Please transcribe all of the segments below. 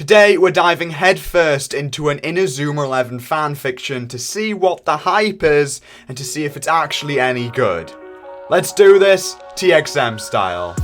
Today we're diving headfirst into an Inazuma 11 fanfiction to see what the hype is and to see if it's actually any good. Let's do this TXM style.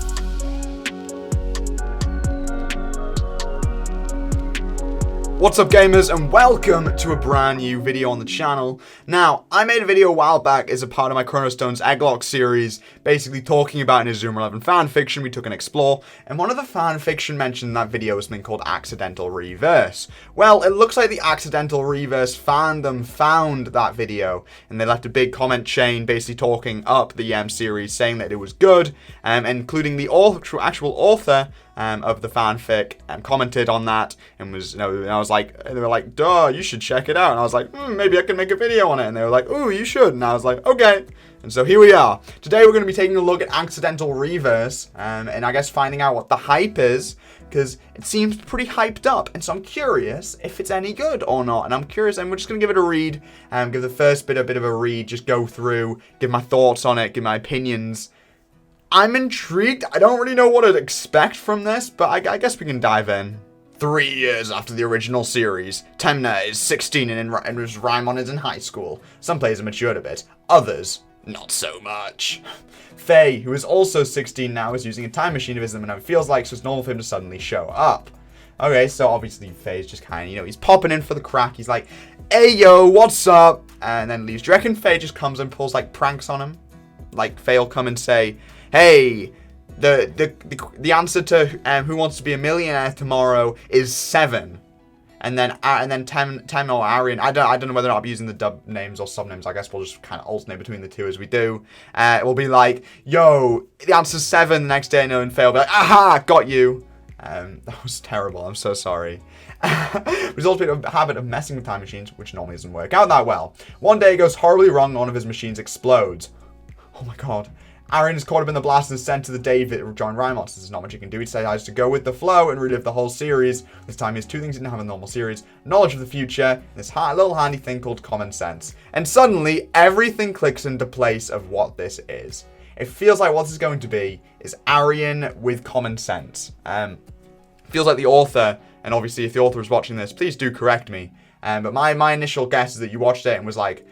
What's up gamers, and welcome to a brand new video on the channel. Now, I made a video a while back as a part of my Chronostone's Egglock series, basically talking about Inazuma 11 fanfiction. We took an explore, and one of the fanfiction mentioned in that video was something called Accidental Reverse. Well, it looks like the Accidental Reverse fandom found that video, and they left a big comment chain basically talking up the series, saying that it was good, including the actual author of the fanfic, and commented on that, and was, and I was like, and they were like, duh, you should check it out, and I was like, maybe I can make a video on it, and they were like, ooh, you should, and I was like, okay, and so here we are. Today we're going to be taking a look at Accidental Reverse, and I guess finding out what the hype is, because it seems pretty hyped up, and so I'm curious if it's any good or not, and I'm curious, and we're just going to give it a read, give the first bit of a read, just go through, give my thoughts on it, give my opinions. I'm intrigued. I don't really know what to expect from this, but I guess we can dive in. 3 years after the original series, Temna is 16 and Raimon is in high school. Some players have matured a bit, others, not so much. Faye, who is also 16 now, is using a time machine to visit them, and it feels like so it's normal for him to suddenly show up. Okay, so obviously Faye's just kind of, he's popping in for the crack. He's like, hey yo, what's up? And then leaves. Do you reckon Faye just comes and pulls like pranks on him? Like Faye will come and say, hey, the answer to Who Wants to Be a Millionaire tomorrow is 7, and then Tem or Arian. I don't know whether or not I'll be using the dub names or sub names. I guess we'll just kind of alternate between the two as we do. It will be like, yo, the answer's 7. The next day, and Faye will be like, aha, got you. That was terrible. I'm so sorry. He's also been a habit of messing with time machines, which normally doesn't work out that well. One day it goes horribly wrong, and one of his machines explodes. Oh my god. Arian is caught up in the blast and is sent to the day to join Raimon. There's not much he can do. He decides to go with the flow and relive the whole series. This time he has two things he didn't have in the normal series: knowledge of the future, and this little handy thing called common sense. And suddenly, everything clicks into place of what this is. It feels like what this is going to be is Arian with common sense. Feels like the author, and obviously if the author is watching this, please do correct me. But my initial guess is that you watched it and was like,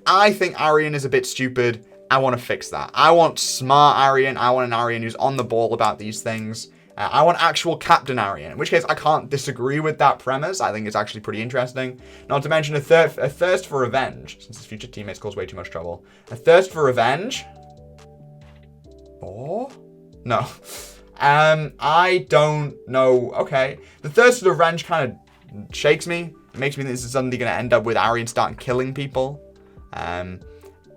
I think Arian is a bit stupid. I want to fix that. I want smart Arian. I want an Arian who's on the ball about these things. I want actual Captain Arian, in which case I can't disagree with that premise. I think it's actually pretty interesting. Not to mention a thirst for revenge, since his future teammates cause way too much trouble. A thirst for revenge? Or? No. I don't know. Okay. The thirst for revenge kind of shakes me. It makes me think this is suddenly going to end up with Arian starting killing people.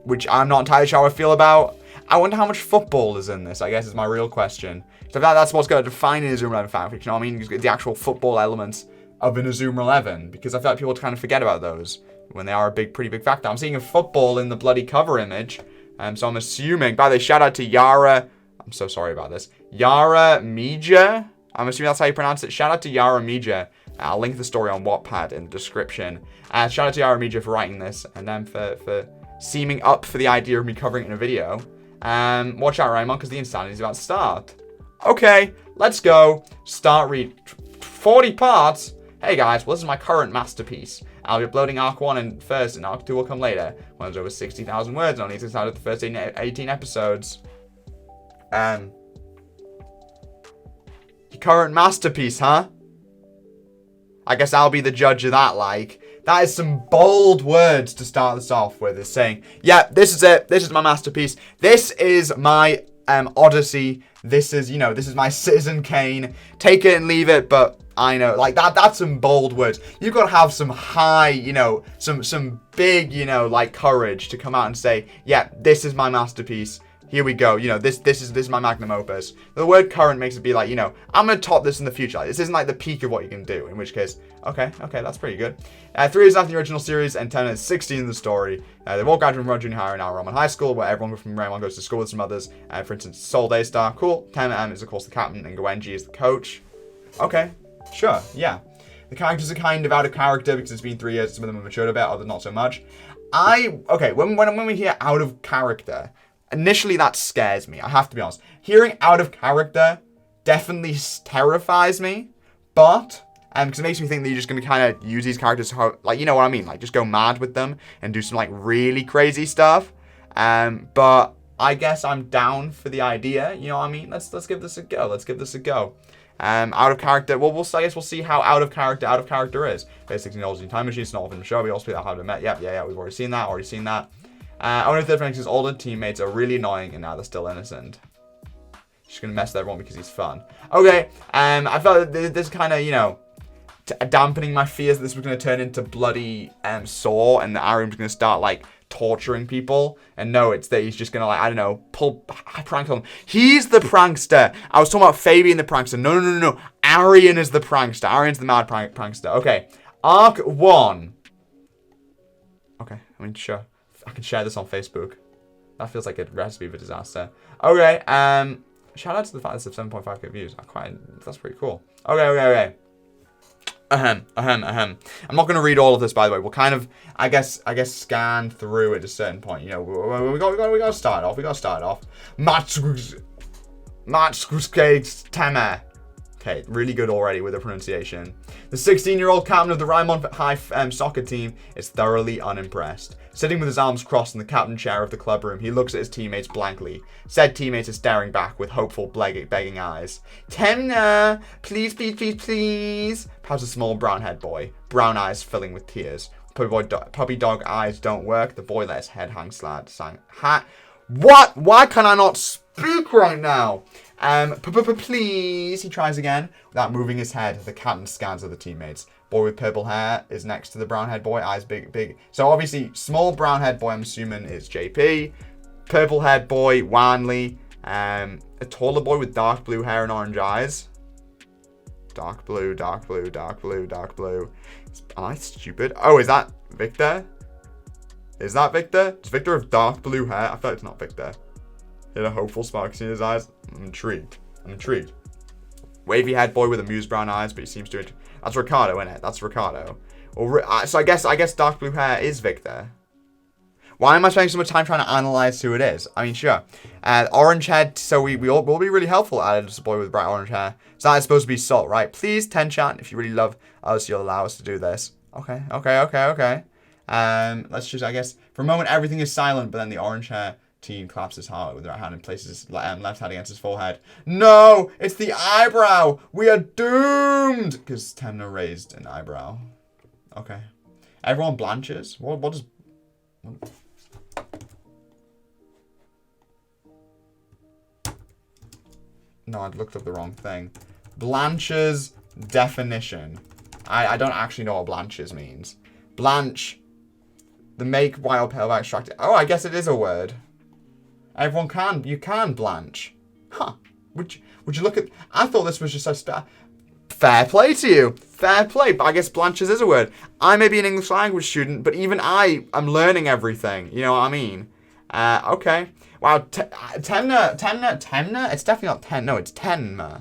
Which I'm not entirely sure how I feel about. I wonder how much football is in this, I guess, is my real question. So that's what's going to define Inazuma 11 fanfiction. You know what I mean? The actual football elements of Inazuma 11. Because I feel like people kind of forget about those when they are a pretty big factor. I'm seeing a football in the bloody cover image. So I'm assuming, by the way, shout out to Yara. I'm so sorry about this. Yara Meijer. I'm assuming that's how you pronounce it. Shout out to Yara Meijer. I'll link the story on Wattpad in the description. Shout out to Yara Meijer for writing this. And then for seeming up for the idea of me covering it in a video. Watch out, Raimon, because the insanity is about to start. Okay, let's go. Start read. 40 parts? Hey guys, well this is my current masterpiece. I'll be uploading Arc 1 and first, and Arc 2 will come later. When it's over 60,000 words, and I'll need to start at the first 18 episodes. Your current masterpiece, huh? I guess I'll be the judge of that, like. That is some bold words to start this off with. Is saying, yeah, this is it. This is my masterpiece. This is my Odyssey. This is, this is my Citizen Kane. Take it and leave it, but I know, like, that's some bold words. You've got to have some high, some big, like, courage to come out and say, yeah, this is my masterpiece. Here we go. This is my magnum opus. The word current makes it be like, I'm going to top this in the future. Like, this isn't like the peak of what you can do. In which case, okay, that's pretty good. 3 years after the original series, and Temna is 16 in the story. They've all graduated from Road Junior High and now Raimon High School, where everyone from Raimon goes to school with some others. For instance, Sol Daystar, cool. Temna is, of course, the captain, and Goenji is the coach. Okay, sure, yeah. The characters are kind of out of character because it's been 3 years. Some of them have matured a bit, others not so much. When we hear out of character, initially that scares me, I have to be honest. Hearing out of character definitely terrifies me, But, because it makes me think that you're just going to kind of use these characters, like, you know what I mean? Like, just go mad with them and do some, like, really crazy stuff. But I guess I'm down for the idea, you know what I mean? Let's give this a go. Let's give this a go. Out of character. Well, I guess we'll see how out of character is. Basically, knowledge in time machine. It's not often show. We also how to met. Yep, yeah. We've already seen that. Only if the difference is older teammates are really annoying and now they're still innocent. Just gonna mess with everyone because he's fun. Okay. I felt that this kind of, you know, dampening my fears that this was gonna turn into bloody Saw and that Arian's gonna start like torturing people. And no, it's that he's just gonna, like, I don't know, prank on him. He's the prankster. I was talking about Fabian the prankster. No. Arian is the prankster. Arian's the mad prankster. Okay. Arc 1. Okay, I mean, sure. I can share this on Facebook. That feels like a recipe for disaster. Okay, shout out to the fact that it's 7.5k views. That's pretty cool. Okay. I'm not going to read all of this, by the way. We'll kind of, I guess, scan through at a certain point. You know, we got to start off. Matsuke Teme. Okay, really good already with the pronunciation. The 16-year-old captain of the Raimon High soccer team is thoroughly unimpressed. Sitting with his arms crossed in the captain chair of the club room, he looks at his teammates blankly. Said teammates are staring back with hopeful, begging eyes. Temna, please, pouts a small brown-haired boy, brown eyes filling with tears. Puppy dog eyes don't work. The boy let his head hang What? Why can I not speak right now? Please, he tries again. Without moving his head, the captain scans other teammates. Boy with purple hair is next to the brown-haired boy, eyes big. So obviously, small brown-haired boy, I'm assuming, is JP. Purple-haired boy, Wanley. A taller boy with dark blue hair and orange eyes. Dark blue. Am I stupid? Oh, is that Victor? Is Victor have dark blue hair? I feel like it's not Victor. He had a hopeful spark in his eyes. I'm intrigued. Wavy head boy with amused brown eyes, but he seems to... That's Ricardo, isn't it? That's Ricardo. So I guess dark blue hair is Victor. Why am I spending so much time trying to analyze who it is? I mean, sure. Orange head, so we'll be really helpful at it, a boy with bright orange hair. So that's supposed to be Salt, right? Please, Tenchan, if you really love us, you'll allow us to do this. Okay. Let's just, I guess, for a moment, everything is silent, but then the orange hair team claps his heart with the right hand and places his left hand against his forehead. No! It's the eyebrow! We are doomed! Because Temna raised an eyebrow. Okay. Everyone blanches? What does... No, I'd looked up the wrong thing. Blanches definition. I don't actually know what blanches means. Blanch. The make wild pale extracted. Oh, I guess it is a word. You can blanch. Huh. Would you look at... I thought this was just a... Fair play to you. Fair play. But I guess blanches is a word. I may be an English language student, but even I am learning everything. You know what I mean? Okay. Wow. Temna? It's definitely not Ten. No, it's Tenma.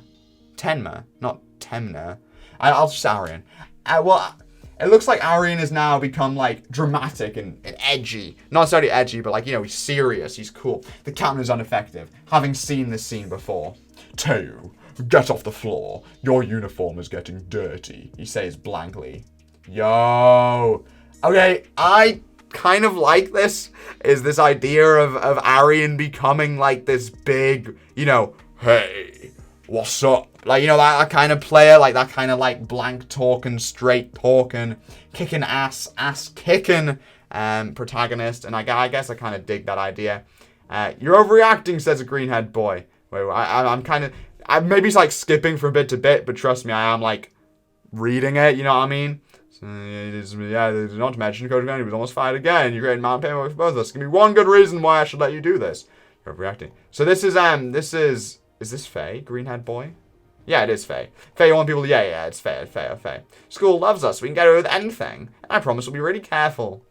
Tenma, not Temna. I'll just Arian. Well... It looks like Arian has now become, like, dramatic and edgy. Not necessarily edgy, but, like, you know, he's serious. He's cool. The captain is ineffective, having seen this scene before. Teo, get off the floor. Your uniform is getting dirty, he says blankly. Yo. Okay, I kind of like this. Is this idea of Arian becoming, like, this big, you know, hey, what's up? Like, you know, that kind of player, like, that kind of, like, blank talking, straight talking, kicking ass kicking protagonist. And I guess I kind of dig that idea. You're overreacting, says a green-haired boy. Wait, I'm kind of... maybe it's, like, skipping from bit to bit, but trust me, I am, like, reading it, you know what I mean? So, not to mention, Coach Gunny was almost fired again. You created mountain pain for both of us. Give me one good reason why I should let you do this. You're overreacting. So this is... Is this Faye? Green-haired boy? Yeah, it is Faye. Faye, you want people... Yeah, it's Faye. School loves us. We can get away with anything. And I promise we'll be really careful.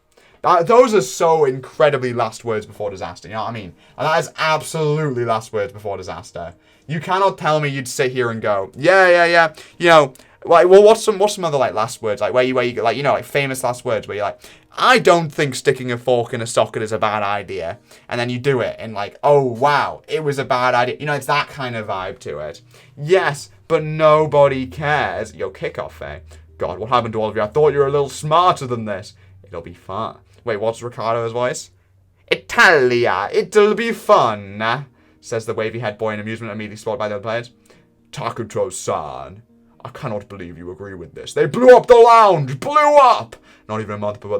Those are so incredibly last words before disaster. You know what I mean? And that is absolutely last words before disaster. You cannot tell me you'd sit here and go, yeah. You know, like, well, what's some other, like, last words? Like, where you like, you know, like, famous last words where you're like, I don't think sticking a fork in a socket is a bad idea. And then you do it and, like, oh, wow, it was a bad idea. You know, it's that kind of vibe to it. Yes, but nobody cares. Yo, kickoff, eh? God, what happened to all of you? I thought you were a little smarter than this. It'll be fun. Wait, what's Ricardo's voice? Italia, it'll be fun, says the wavy head boy in amusement, immediately spotted by the other players. Takuto-san, I cannot believe you agree with this. They blew up the lounge! Blew up! Not even a month before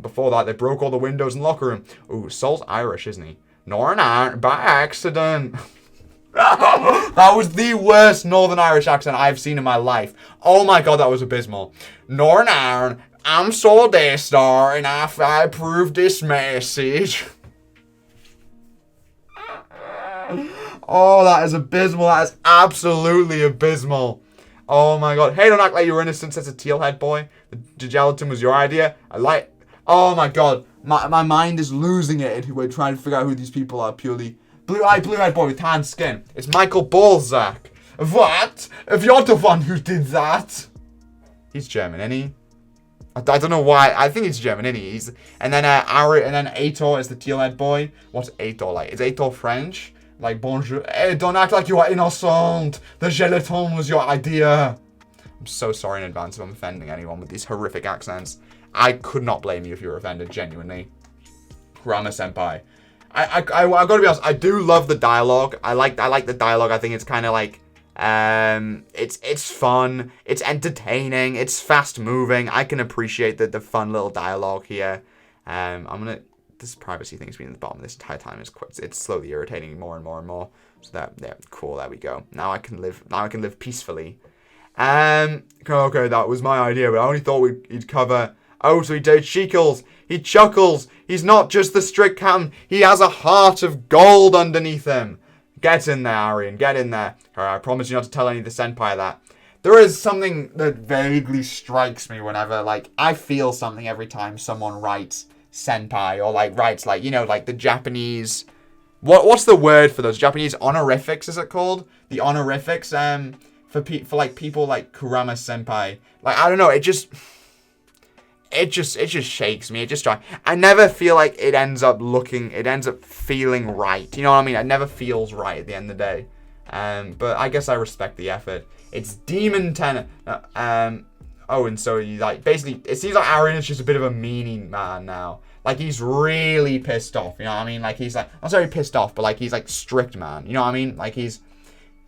before that, they broke all the windows in the locker room. Ooh, Sol's Irish, isn't he? Northern by accident. That was the worst Northern Irish accent I've seen in my life. Oh my god, that was abysmal. Northern Ireland, I'm so Daystar, and I approve this message. Oh, that is abysmal. That is absolutely abysmal. Oh my god. Hey, don't act like you're innocent, says a tealhead boy. The gelatin was your idea. Oh my god. My mind is losing it. We're trying to figure out who these people are purely. Blue-eyed boy with tan skin. It's Michael Balzac. What? If you're the one who did that. He's German, isn't he? I don't know why. I think he's German, isn't he? And then Aitor is the tealhead boy. What's Aitor like? Is Aitor French? Like, bonjour. Hey, don't act like you are innocent. The gelatin was your idea. I'm so sorry in advance if I'm offending anyone with these horrific accents. I could not blame you if you were offended, genuinely. Kurama senpai. I've got to be honest, I do love the dialogue. I like the dialogue. I think it's kind of like, it's fun, it's entertaining, it's fast moving. I can appreciate the fun little dialogue here. This privacy thing's been at the bottom of this entire time. It's slowly irritating more and more and more. So cool, there we go. Now I can live peacefully. Okay, that was my idea, but I only thought he'd cover. Oh, so he dates Shekels. He chuckles. He's not just the strict captain. He has a heart of gold underneath him. Get in there, Arian. Get in there. Alright, I promise you not to tell any of the senpai that. There is something that vaguely strikes me whenever, like, I feel something every time someone writes senpai or, like, writes, like, you know, like, the Japanese... What's the word for those? Japanese honorifics, is it called? The honorifics, for like, people like Kurama senpai. Like, I don't know, it just shakes me. I never feel like it ends up feeling right. You know what I mean? It never feels right at the end of the day. But I guess I respect the effort. It's Demon Ten. And so you like, basically, it seems like Aaron is just a bit of a meanie man now. Like, he's really pissed off, you know what I mean? Like, he's like, not sorry pissed off, but like, he's like strict man, you know what I mean? Like, he's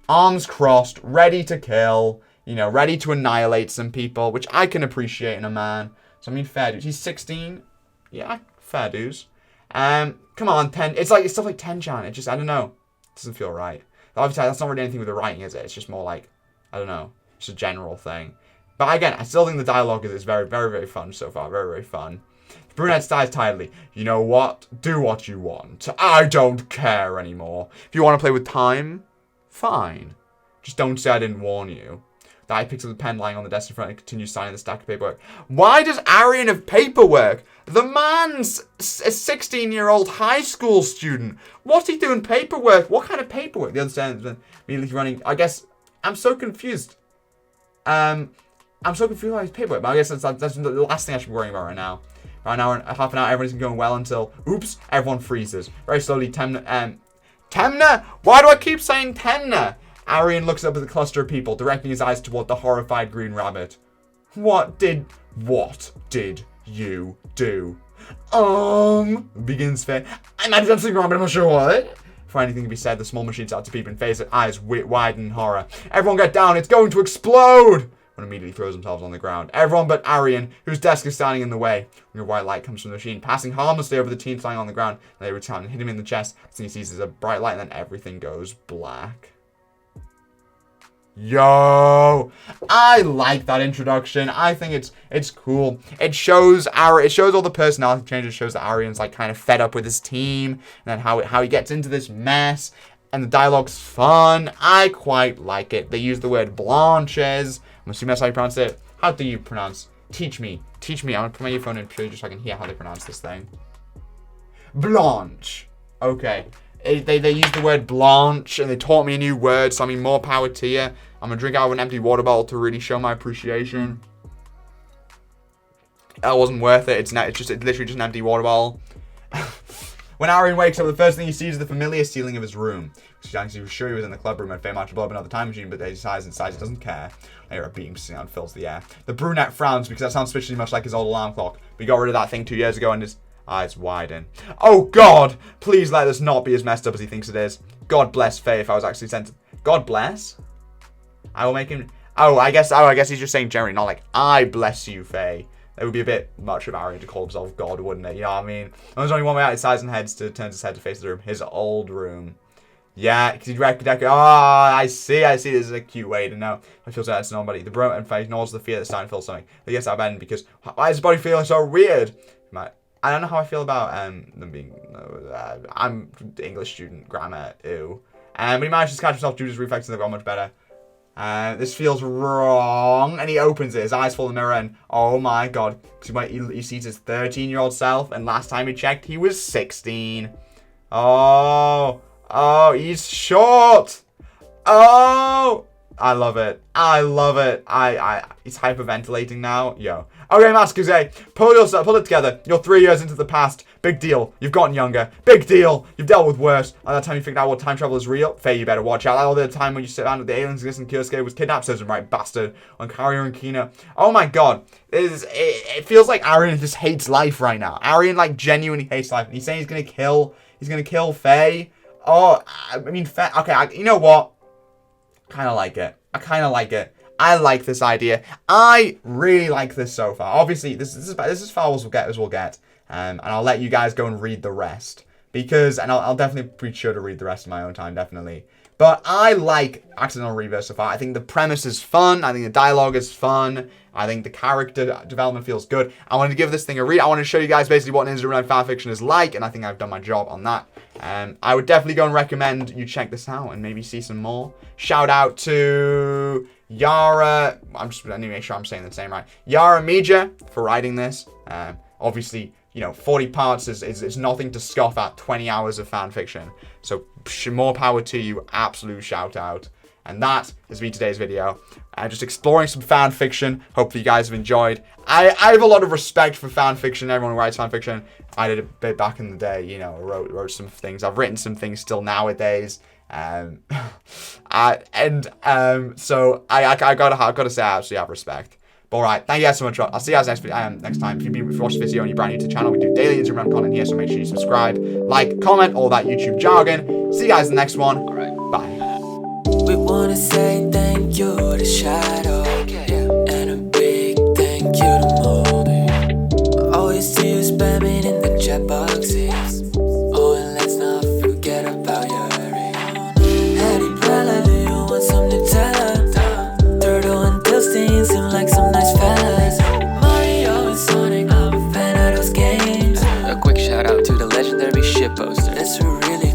arms crossed, ready to kill, you know, ready to annihilate some people, which I can appreciate in a man. So, I mean, fair dues. He's 16. Yeah, fair dues. Come on, it's stuff like Ten-chan. It just, I don't know. It doesn't feel right. Obviously, that's not really anything with the writing, is it? It's just more like, I don't know. It's a general thing. But again, I still think the dialogue is very, very, very fun so far. Very, very fun. The brunette sighs tidily. You know what? Do what you want. I don't care anymore. If you want to play with time, fine. Just don't say I didn't warn you. The eye picks up the pen lying on the desk in front and continues signing the stack of paperwork. Why does Arian have paperwork? The man's a 16-year-old high school student. What's he doing paperwork? What kind of paperwork? The other stand immediately running. I guess I'm so confused. I'm so confused about his paperwork. But I guess that's the last thing I should be worrying about right now. Right now, half an hour, everything's going well until, oops, everyone freezes. Very slowly, Temna? Why do I keep saying Temna? Arian looks up at the cluster of people, directing his eyes toward the horrified green rabbit. What did you do? Begins Faye. I might have done something wrong, but I'm not sure what. Before anything can be said, the small machine starts to peep and Faye's eyes widen in horror. Everyone get down, it's going to explode! One immediately throws themselves on the ground. Everyone but Arian, whose desk is standing in the way. When a white light comes from the machine, passing harmlessly over the teens lying on the ground. They return and hit him in the chest. As he sees a bright light, and then everything goes black. Yo, I like that introduction. I think it's cool. It shows all the personality changes. It shows that Arian's like kind of fed up with his team, and then how he gets into this mess. And the dialogue's fun. I quite like it. They use the word blanches. I'm assuming that's how you pronounce it. How do you pronounce? Teach me. I'm gonna put my earphone in purely just so I can hear how they pronounce this thing. Blanche. Okay. They use the word blanche and they taught me a new word, so I mean more power to you. I'm gonna drink out of an empty water bottle to really show my appreciation. That wasn't worth it. It's literally just an empty water bottle. When Arian wakes up, the first thing he sees is the familiar ceiling of his room. He was sure he was in the club room and Faye might blow up another time machine, but he decides he doesn't care. A beam sound fills the air. The brunette frowns because that sounds suspiciously much like his old alarm clock. We got rid of that thing 2 years ago and his eyes widen. Oh God! Please let this not be as messed up as he thinks it is. God bless Faye if I was actually sent. God bless? I will make him. Oh, I guess he's just saying generally, not like I bless you, Faye. It would be a bit much of Arian to call himself God, wouldn't it? You know what I mean? There's only one way out his eyes and heads to turn his head to face the room. His old room. Yeah, because he'd oh, I see. This is a cute way to know. I feel sad to nobody. The bro and Faye ignores the fear that's starting to feel something. He gets out of bed because why is his body feeling so weird? I don't know how I feel about them being. I'm English student grammar. Ew. But he manages to catch himself due to his reflexes. They've got much better. This feels wrong, and he opens it. His eyes fall in the mirror, and oh my God, he sees his 13-year-old self, and last time he checked, he was 16. Oh, he's short. Oh, I love it. He's hyperventilating now. Yo. Okay, Mascuze, pull it together. You're 3 years into the past. Big deal. You've gotten younger. Big deal. You've dealt with worse. By that time you figured out what time travel is real, Faye, you better watch out. All the time when you sit down with the aliens exist and Kyosuke was kidnapped, says him right, bastard. On Kario and Kina. Oh my God. It feels like Arian just hates life right now. Arian like genuinely hates life. And he's saying he's gonna kill Faye. Oh, I mean, Faye. Okay, you know what? I kind of like it. I like this idea. I really like this so far. Obviously, this is as far as we'll get. And I'll let you guys go and read the rest. And I'll definitely be sure to read the rest in my own time, definitely. But I like Accidental Reverse so far. I think the premise is fun. I think the dialogue is fun. I think the character development feels good. I wanted to give this thing a read. I want to show you guys basically what Inazuma Eleven fanfiction is like, and I think I've done my job on that. I would definitely go and recommend you check this out and maybe see some more. Shout out to Yara. I need to make sure I'm saying the name right. Yara Meijer for writing this. Obviously, 40 parts is nothing to scoff at. 20 hours of fan fiction. So more power to you. Absolute shout out. And that has been today's video. Just exploring some fan fiction. Hopefully you guys have enjoyed. I have a lot of respect for fan fiction. Everyone who writes fan fiction. I did a bit back in the day. Wrote some things. I've written some things still nowadays. So I gotta say I absolutely have respect. But alright, thank you guys so much. I'll see you guys next time. If you've watched this video and you're brand new to the channel, we do daily Inazuma Eleven content here, so make sure you subscribe, like, comment, all that YouTube jargon. See you guys in the next one. Alright, bye. We wanna say thank you to Shadow, and a big thank you to Moldy. Always see you spamming in the chat boxes. Oh, and let's not forget about Yara. Hattie Prella, do you want some Nutella? Turtle and Dilstein seem like some nice fellas. Mario and Sonic, I'm a fan of those games. A quick shout out to the legendary shit poster. That's a really